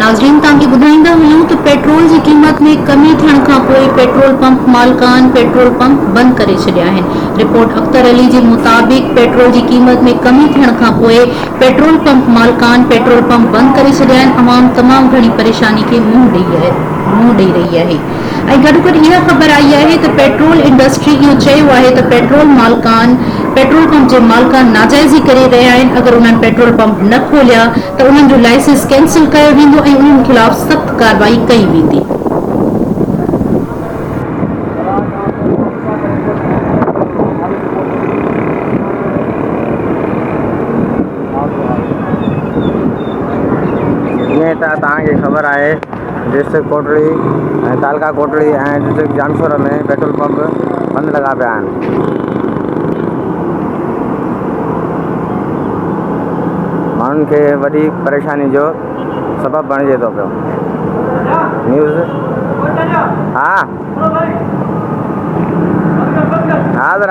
नाज़रीन तव्हांखे ॿुधाईंदा हलूं त पेट्रोल जी क़ीमत में कमी थियण खां पोइ पेट्रोल पंप मालिकान पेट्रोल पंप बंदि करे छॾिया आहिनि। रिपोर्ट अख्तर अली जे मुताबिक़ पेट्रोल जी क़ीमत में कमी थियण खां पोइ पेट्रोल पंप मालिकान पेट्रोल पंप बंदि करे छॾिया आहिनि। अवाम तमामु घणी परेशानी खे मुंहुं ॾेई रही आहे। ऐं गॾो गॾु इहा ख़बर आई आहे त पेट्रोल इंडस्ट्री इहो चयो आहे त पेट्रोल पंप जे मालिकान नाजाइज़ी करे रहिया आहिनि। अगरि उन्हनि पेट्रोल पंप न खोलिया त उन्हनि जो लाइसेंस कैंसिल कयो वेंदो ऐं उन्हनि ख़िलाफ़ सख़्त कार्रवाई कई वेंदी। तव्हांखे ख़बर आहे डिस्ट्रिक्ट कोटड़ी ऐं तालका कोटड़ी ऐं डिस्ट्रिक्ट जानसोर में पेट्रोल पंप बंदि लॻा पिया आहिनि। माण्हुनि खे वॾी परेशानी जो सबबु बणिजे थो पियो। न्यूज़ हा हाज़िर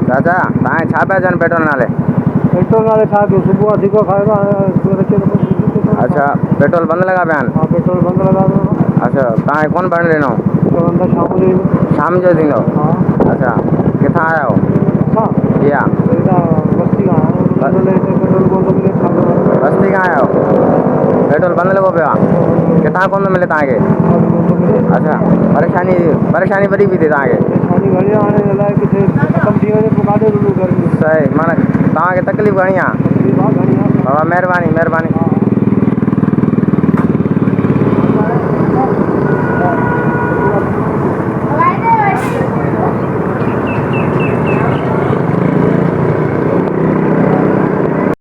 चाचा तव्हां छा पिया चवनि पेट्रोल नाले छा कयूं? सुबुह धिको खाइबो अच्छा पेट्रोल बंदि लॻा पिया आहिनि। हा पेट्रोल बंदि लॻा पियो। अच्छा तव्हांखे कोन भरणु ॾिनो? शाम जो थींदो? हा अच्छा किथां आया हो? जी हा बस्ती खां बस्ती खां आया हो? पेट्रोल बंदि लॻो पियो आहे? किथां कोन थो मिले तव्हांखे? अच्छा परेशानी वॾी पई थिए तव्हांखे? सही माना तव्हांखे तकलीफ़ घणी आहे? बाबा महिरबानी।